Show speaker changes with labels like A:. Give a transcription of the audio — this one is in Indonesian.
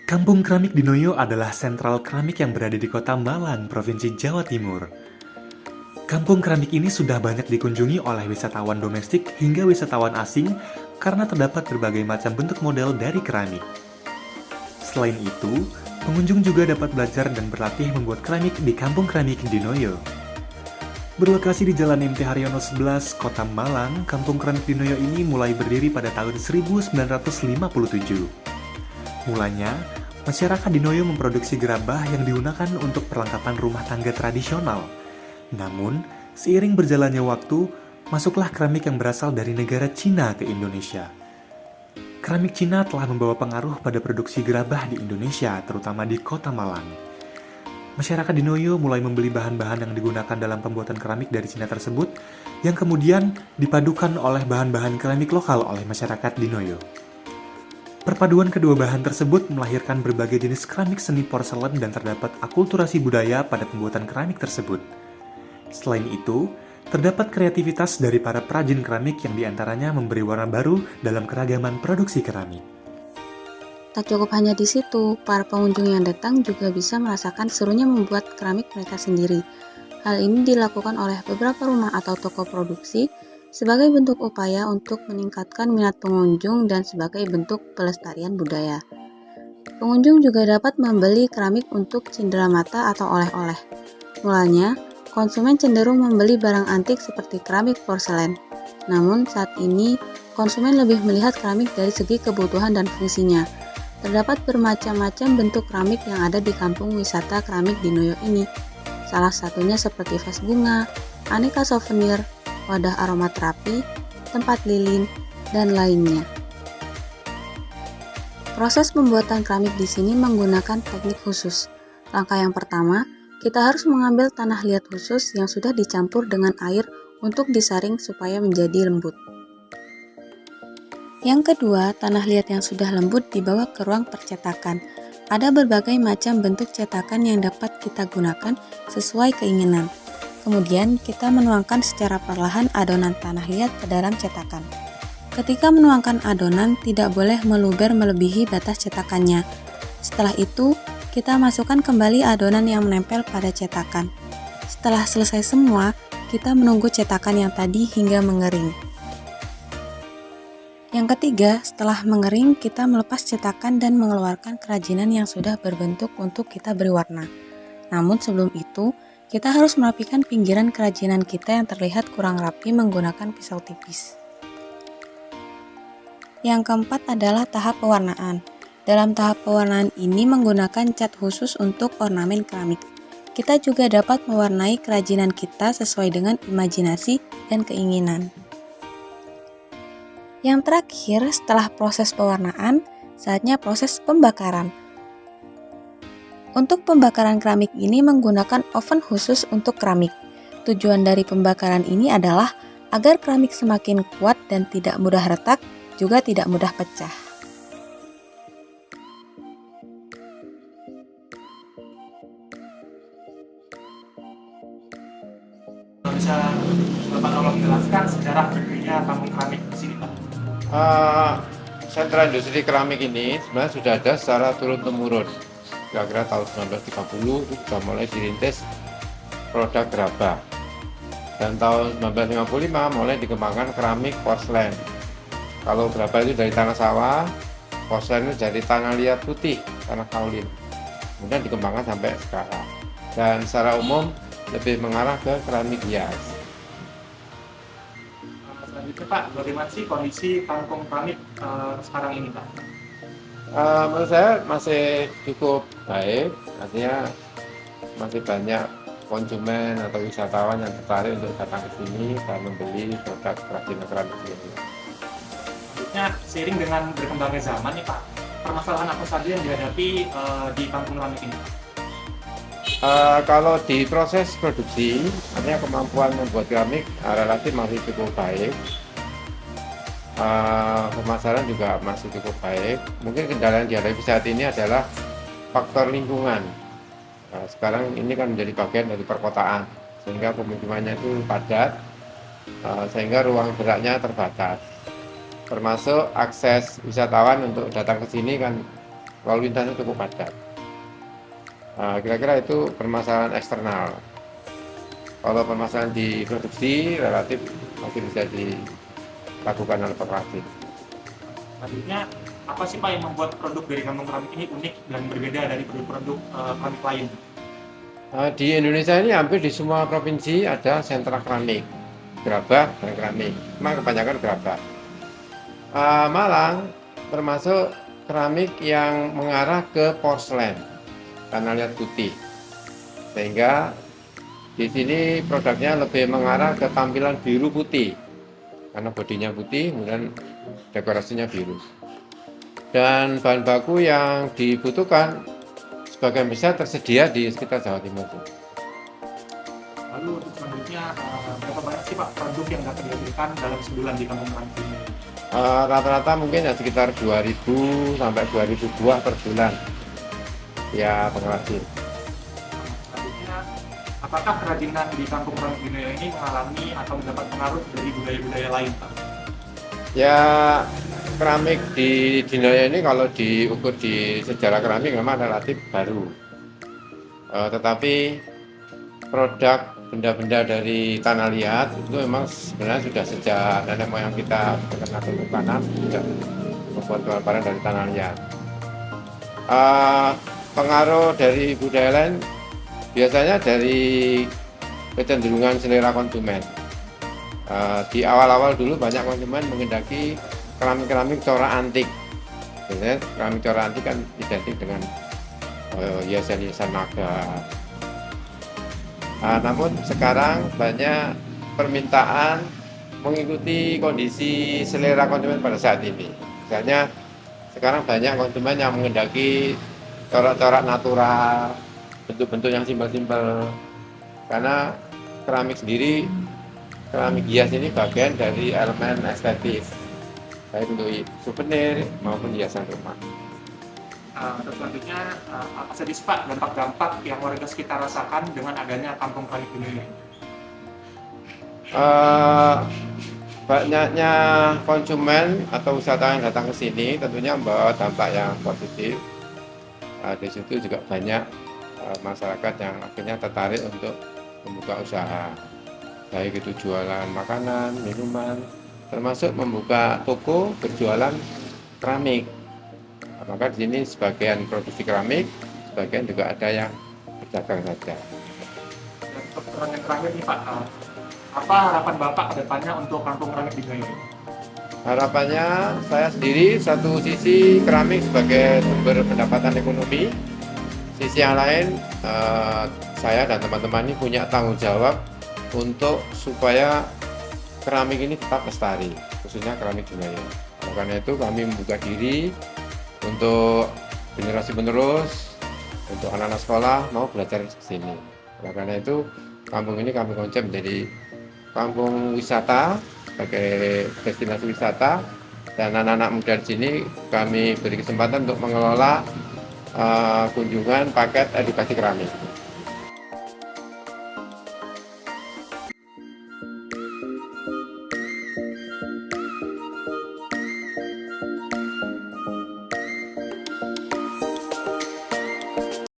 A: Kampung Keramik di Noyo adalah sentral keramik yang berada di kota Malang, Provinsi Jawa Timur. Kampung keramik ini sudah banyak dikunjungi oleh wisatawan domestik hingga wisatawan asing karena terdapat berbagai macam bentuk model dari keramik. Selain itu, pengunjung juga dapat belajar dan berlatih membuat keramik di Kampung Keramik di Noyo. Berlokasi di Jalan MT Haryono 11, Kota Malang, Kampung Keramik di Noyo ini mulai berdiri pada tahun 1957. Mulanya, masyarakat di Noyo memproduksi gerabah yang digunakan untuk perlengkapan rumah tangga tradisional. Namun, seiring berjalannya waktu, masuklah keramik yang berasal dari negara Cina ke Indonesia. Keramik Cina telah membawa pengaruh pada produksi gerabah di Indonesia, terutama di Kota Malang. Masyarakat di Noyo mulai membeli bahan-bahan yang digunakan dalam pembuatan keramik dari Cina tersebut, yang kemudian dipadukan oleh bahan-bahan keramik lokal oleh masyarakat di Noyo. Perpaduan kedua bahan tersebut melahirkan berbagai jenis keramik seni porselen dan terdapat akulturasi budaya pada pembuatan keramik tersebut. Selain itu, terdapat kreativitas dari para perajin keramik yang diantaranya memberi warna baru dalam keragaman produksi keramik.
B: Tak cukup hanya di situ, para pengunjung yang datang juga bisa merasakan serunya membuat keramik mereka sendiri. Hal ini dilakukan oleh beberapa rumah atau toko produksi sebagai bentuk upaya untuk meningkatkan minat pengunjung dan sebagai bentuk pelestarian budaya. Pengunjung juga dapat membeli keramik untuk cindera mata atau oleh-oleh. Mulanya, konsumen cenderung membeli barang antik seperti keramik porselen. Namun saat ini, konsumen lebih melihat keramik dari segi kebutuhan dan fungsinya. Terdapat bermacam-macam bentuk keramik yang ada di kampung wisata keramik di Noyo ini. Salah satunya seperti vas bunga, aneka souvenir, wadah aromaterapi, tempat lilin, dan lainnya. Proses pembuatan keramik di sini menggunakan teknik khusus. Langkah yang pertama, kita harus mengambil tanah liat khusus yang sudah dicampur dengan air untuk disaring supaya menjadi lembut. Yang kedua, tanah liat yang sudah lembut dibawa ke ruang percetakan. Ada berbagai macam bentuk cetakan yang dapat kita gunakan sesuai keinginan. Kemudian, kita menuangkan secara perlahan adonan tanah liat ke dalam cetakan. Ketika menuangkan adonan, tidak boleh meluber melebihi batas cetakannya. Setelah itu, kita masukkan kembali adonan yang menempel pada cetakan. Setelah selesai semua, kita menunggu cetakan yang tadi hingga mengering. Yang ketiga, setelah mengering, kita melepas cetakan dan mengeluarkan kerajinan yang sudah berbentuk untuk kita beri warna. Namun sebelum itu, kita harus merapikan pinggiran kerajinan kita yang terlihat kurang rapi menggunakan pisau tipis. Yang keempat adalah tahap pewarnaan. Dalam tahap pewarnaan ini menggunakan cat khusus untuk ornamen keramik. Kita juga dapat mewarnai kerajinan kita sesuai dengan imajinasi dan keinginan. Yang terakhir, setelah proses pewarnaan, saatnya proses pembakaran. Untuk pembakaran keramik ini menggunakan oven khusus untuk keramik. Tujuan dari pembakaran ini adalah agar keramik semakin kuat dan tidak mudah retak, juga tidak mudah pecah.
A: Bisa Bapak tolong jelaskan sejarah berdirinya kampung keramik di sini, Pak?
C: Sentra industri keramik ini sebenarnya sudah ada secara turun-temurun. Kira-kira tahun 1930 itu sudah mulai dirintis produk gerabah. Dan tahun 1955 mulai dikembangkan keramik porselen. Kalau gerabah itu dari tanah sawah, porselen itu dari tanah liat putih, tanah kaolin. Kemudian dikembangkan sampai sekarang. Dan secara umum lebih mengarah ke keramik hias.
A: Selanjutnya Pak, bagaimana sih kondisi kampung keramik sekarang ini Pak?
C: Menurut saya masih cukup baik, artinya masih banyak konsumen atau wisatawan yang tertarik untuk datang ke sini dan membeli produk kerajinan keramik ini.
A: Selanjutnya, seiring dengan berkembangnya zaman nih Pak, permasalahan apa saja yang dihadapi di kampung keramik ini?
C: Kalau di proses produksi, artinya kemampuan membuat keramik relatif masih cukup baik. Pemasaran juga masih cukup baik. Mungkin kendala yang dihadapi saat ini adalah faktor lingkungan. Sekarang ini kan menjadi bagian dari perkotaan, sehingga pemukimannya itu padat, sehingga ruang geraknya terbatas. Termasuk akses wisatawan untuk datang ke sini kan lalu lintasnya cukup padat. Kira-kira itu permasalahan eksternal. Kalau permasalahan di produksi relatif masih bisa dilakukan oleh pengrajin.
A: Selanjutnya, apa sih Pak yang membuat produk dari kantong keramik ini unik dan berbeda dari produk-produk keramik lain?
C: Di Indonesia ini hampir di semua provinsi ada sentra keramik, gerabah dan keramik. Memang kebanyakan gerabah. Malang termasuk keramik yang mengarah ke porselen, tanah liat putih. Sehingga di sini produknya lebih mengarah ke tampilan biru putih, karena bodinya putih, kemudian dekorasinya biru. Dan bahan baku yang dibutuhkan sebagian besar tersedia di sekitar Jawa Timur.
A: Lalu untuk selanjutnya, berapa banyak sih Pak produk yang dapat dihasilkan dalam sebulan di kampung keramik ini?
C: Rata-rata mungkin ya sekitar 2.000 sampai 2.000 buah per bulan ya pengrajin.
A: Selanjutnya, apakah kerajinan di kampung keramik Dinoyo ini mengalami atau mendapat pengaruh dari budaya-budaya lain Pak?
C: Ya, keramik di Dinoyo ini kalau diukur di sejarah keramik memang relatif baru. Tetapi produk benda-benda dari tanah liat itu memang sebenarnya sudah sejak nenek moyang kita terkena bentuk tanam sudah membuat barang dari tanah liat. Pengaruh dari budaya lain biasanya dari kecenderungan selera konsumen. Di awal-awal dulu banyak konsumen mengendaki keramik-keramik corak antik. Biasanya keramik corak antik kan identik dengan hiasan-hiasan naga. Namun sekarang banyak permintaan mengikuti kondisi selera konsumen pada saat ini. Misalnya sekarang banyak konsumen yang mengendaki corak-corak natural, bentuk-bentuk yang simpel-simpel. Karena keramik sendiri, keramik hias ini bagian dari elemen estetis, baik untuk souvenir maupun hiasan rumah.
A: Terus selanjutnya, apa saja sih Pak dampak-dampak yang warga sekitar rasakan dengan adanya kampung keramik Dinoyo ini?
C: Banyaknya konsumen atau wisatawan yang datang ke sini tentunya membawa dampak yang positif. Di situ juga banyak masyarakat yang akhirnya tertarik untuk membuka usaha, baik itu jualan makanan, minuman, termasuk membuka toko berjualan keramik. Maka di sini sebagian produksi keramik, sebagian juga ada yang berdagang saja.
A: Dan untuk pertanyaan terakhir nih Pak, apa harapan Bapak ke depannya untuk kampung keramik Dinoyo ini?
C: Harapannya saya sendiri satu sisi keramik sebagai sumber pendapatan ekonomi, sisi yang lain saya dan teman-teman ini punya tanggung jawab untuk supaya keramik ini tetap lestari, khususnya keramik Dinoyo. Karena itu kami membuka diri untuk generasi penerus, untuk anak-anak sekolah mau belajar di sini. Karena itu kampung ini kami konsep menjadi kampung wisata sebagai destinasi wisata, dan anak-anak muda di sini kami beri kesempatan untuk mengelola kunjungan paket edukasi keramik.